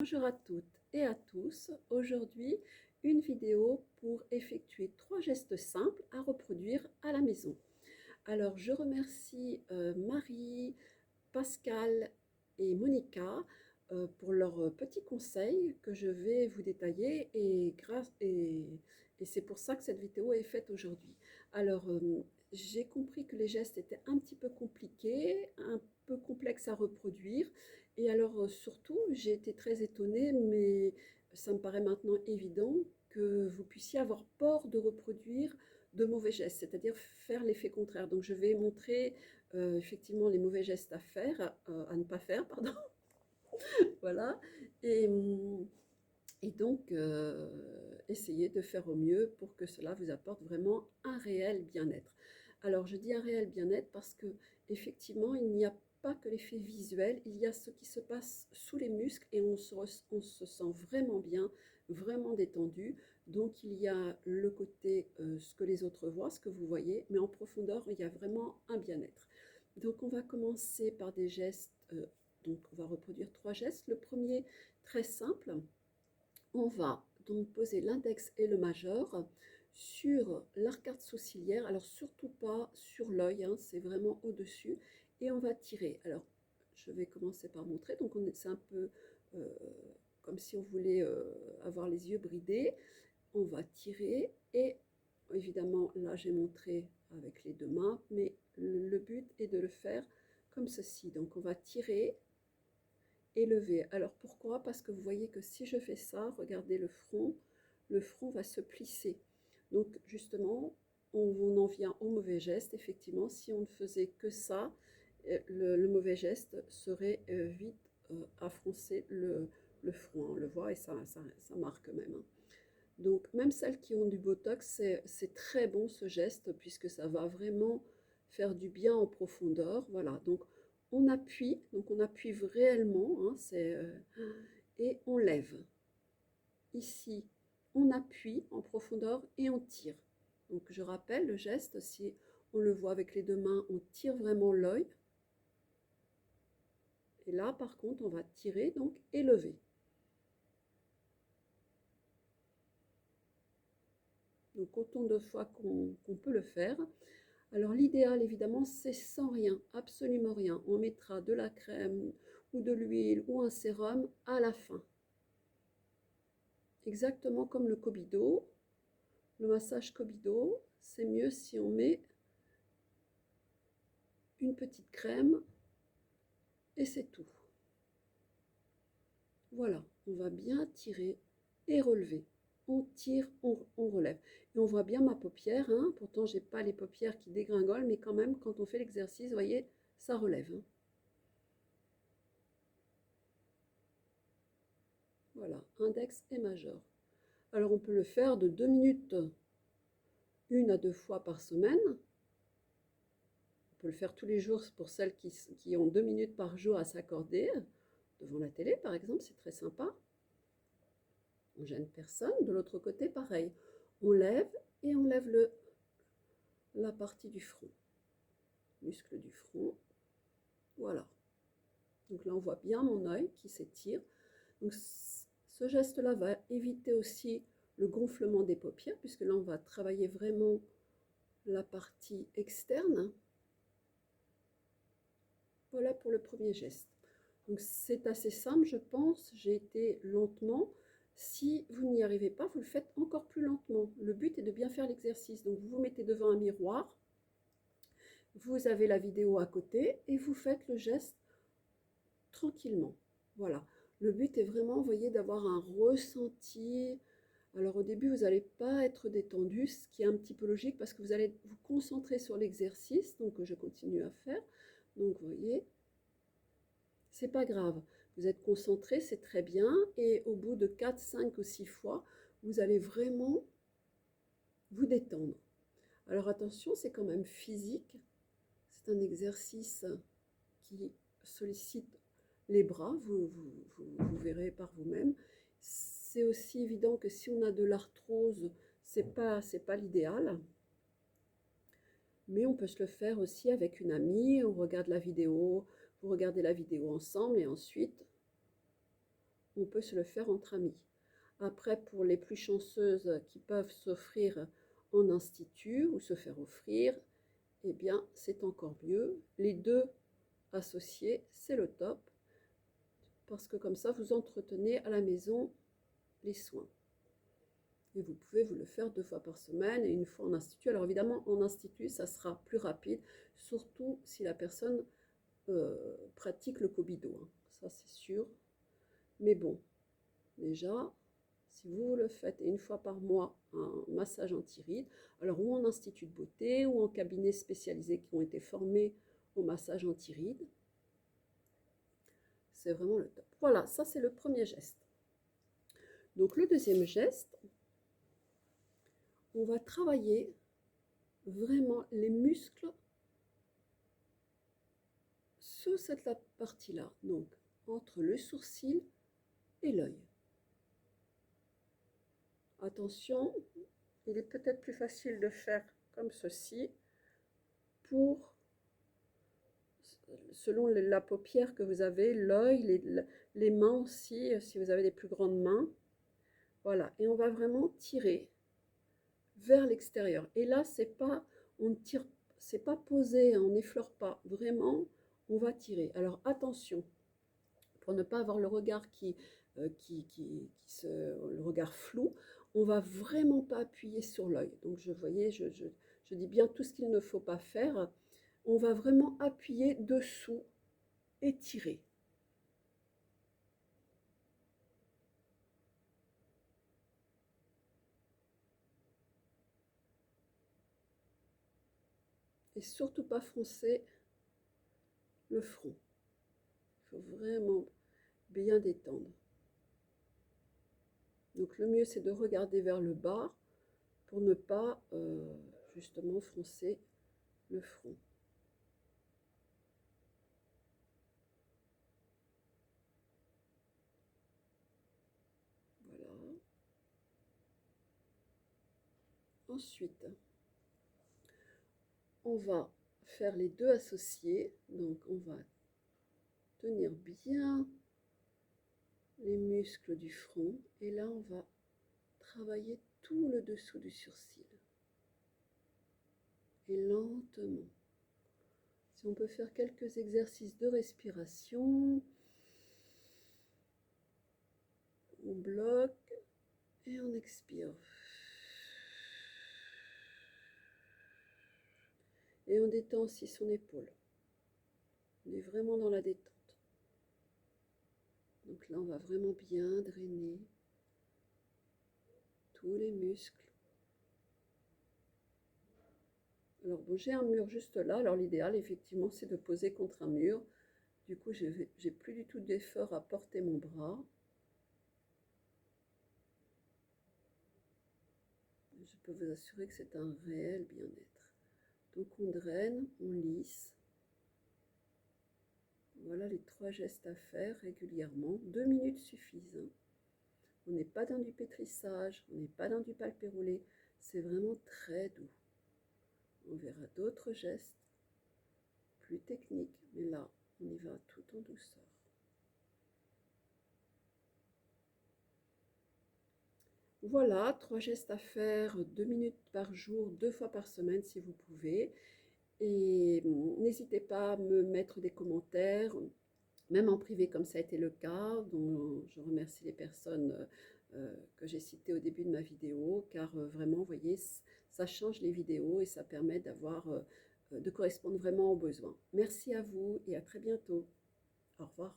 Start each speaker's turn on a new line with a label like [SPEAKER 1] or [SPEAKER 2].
[SPEAKER 1] Bonjour à toutes et à tous. Aujourd'hui, une vidéo pour effectuer 3 gestes simples à reproduire à la maison. Alors, je remercie Marie, Pascal et Monica pour leurs petits conseils que je vais vous détailler et c'est pour ça que cette vidéo est faite aujourd'hui. Alors, j'ai compris que les gestes étaient un petit peu compliqués, un peu complexes à reproduire. Et alors, surtout, j'ai été très étonnée, mais ça me paraît maintenant évident que vous puissiez avoir peur de reproduire de mauvais gestes, c'est-à-dire faire l'effet contraire. Donc, je vais montrer effectivement les mauvais gestes à faire, à ne pas faire, pardon. Voilà. Et, et donc, essayez de faire au mieux pour que cela vous apporte vraiment un réel bien-être. Alors, je dis un réel bien-être parce que effectivement, il n'y a pas que l'effet visuel, il y a ce qui se passe sous les muscles et on se sent vraiment bien, vraiment détendu. Donc, il y a le côté ce que les autres voient, ce que vous voyez, mais en profondeur, il y a vraiment un bien-être. Donc, on va commencer par des gestes. Donc, on va reproduire 3 gestes. Le premier, très simple, on va donc poser l'index et le majeur sur l'arcade sourcilière, alors surtout pas sur l'œil, hein, c'est vraiment au-dessus, et on va tirer. Alors, je vais commencer par montrer, donc c'est un peu euh, comme si on voulait avoir les yeux bridés. On va tirer, et évidemment, là j'ai montré avec les 2 mains, mais le but est de le faire comme ceci. Donc on va tirer, élevé. Alors pourquoi? Parce que vous voyez que si je fais ça, regardez le front va se plisser. Donc justement, on en vient au mauvais geste. Effectivement, si on ne faisait que ça, le mauvais geste serait vite à froncer le front. On le voit et ça marque même, hein. Donc même celles qui ont du Botox, c'est très bon ce geste puisque ça va vraiment faire du bien en profondeur. Voilà, donc on appuie réellement, hein, et on lève. Ici, on appuie en profondeur et on tire. Donc je rappelle le geste, si on le voit avec les 2 mains, on tire vraiment l'œil. Et là, par contre, on va tirer donc et lever. Donc autant de fois qu'on peut le faire. Alors l'idéal évidemment c'est sans rien, absolument rien. On mettra de la crème ou de l'huile ou un sérum à la fin. Exactement comme le Cobido, le massage Cobido, c'est mieux si on met une petite crème et c'est tout. Voilà, on va bien tirer et relever. On tire, on relève. Et on voit bien ma paupière, hein. Pourtant j'ai pas les paupières qui dégringolent, mais quand même quand on fait l'exercice, vous voyez, ça relève, hein. Voilà, index et majeur. Alors on peut le faire de 2 minutes, 1 à 2 fois par semaine. On peut le faire tous les jours pour celles qui ont 2 minutes par jour à s'accorder, devant la télé par exemple, c'est très sympa. On gêne personne. De l'autre côté, pareil. On lève et on lève la partie du front, muscle du front. Voilà. Donc là, on voit bien mon œil qui s'étire. Donc ce geste-là va éviter aussi le gonflement des paupières, puisque là, on va travailler vraiment la partie externe. Voilà pour le premier geste. Donc c'est assez simple, je pense. J'ai été lentement. Si vous n'y arrivez pas, vous le faites encore plus lentement. Le but est de bien faire l'exercice. Donc vous vous mettez devant un miroir, vous avez la vidéo à côté et vous faites le geste tranquillement. Voilà. Le but est vraiment, vous voyez, d'avoir un ressenti. Alors au début, vous n'allez pas être détendu, ce qui est un petit peu logique parce que vous allez vous concentrer sur l'exercice. Donc je continue à faire. Donc vous voyez, c'est pas grave. Vous êtes concentré, c'est très bien. Et au bout de 4, 5 ou 6 fois, vous allez vraiment vous détendre. Alors attention, c'est quand même physique. C'est un exercice qui sollicite les bras, vous verrez par vous-même. C'est aussi évident que si on a de l'arthrose, c'est pas l'idéal. Mais on peut se le faire aussi avec une amie, on regarde la vidéo, vous regardez la vidéo ensemble et ensuite on peut se le faire entre amis. Après, pour les plus chanceuses qui peuvent s'offrir en institut ou se faire offrir, eh bien, c'est encore mieux. Les deux associés, c'est le top, parce que comme ça, vous entretenez à la maison les soins. Et vous pouvez vous le faire 2 fois par semaine et 1 fois en institut. Alors évidemment, en institut, ça sera plus rapide, surtout si la personne pratique le Kobido, hein. Ça, c'est sûr. Mais bon, déjà, si vous le faites 1 fois par mois, un massage anti-rides, alors ou en institut de beauté ou en cabinet spécialisé qui ont été formés au massage anti-rides, c'est vraiment le top. Voilà, ça c'est le premier geste. Donc le deuxième geste, on va travailler vraiment les muscles sur cette partie-là, donc entre le sourcil et l'œil. Attention, il est peut-être plus facile de faire comme ceci pour, selon la paupière que vous avez, l'œil, les mains aussi, si vous avez des plus grandes mains. Voilà, et on va vraiment tirer vers l'extérieur. Et là, on tire, c'est pas posé, on n'effleure pas. Vraiment, on va tirer. Alors attention, pour ne pas avoir le regard le regard flou, on va vraiment pas appuyer sur l'œil. Donc je dis bien tout ce qu'il ne faut pas faire. On va vraiment appuyer dessous et tirer. Et surtout pas froncer le front. Il faut vraiment bien détendre. Donc le mieux c'est de regarder vers le bas pour ne pas justement froncer le front. Voilà. Ensuite, on va faire les deux associés. Donc on va tenir bien les muscles du front et là on va travailler tout le dessous du sourcil. Et lentement. Si on peut faire quelques exercices de respiration, on bloque et on expire. Et on détend aussi son épaule. On est vraiment dans la détente. Donc là, on va vraiment bien drainer tous les muscles. Alors bon, j'ai un mur juste là. Alors l'idéal, effectivement, c'est de poser contre un mur. Du coup, j'ai plus du tout d'effort à porter mon bras. Je peux vous assurer que c'est un réel bien-être. Donc on draine, on lisse. Voilà les 3 gestes à faire régulièrement. 2 minutes suffisent, hein. On n'est pas dans du pétrissage, on n'est pas dans du palpé roulé. C'est vraiment très doux. On verra d'autres gestes plus techniques, mais là, on y va tout en douceur. Voilà, 3 gestes à faire, 2 minutes par jour, 2 fois par semaine si vous pouvez. Et n'hésitez pas à me mettre des commentaires, même en privé comme ça a été le cas, dont je remercie les personnes que j'ai citées au début de ma vidéo, car vraiment, vous voyez, ça change les vidéos et ça permet de correspondre vraiment aux besoins. Merci à vous et à très bientôt. Au revoir.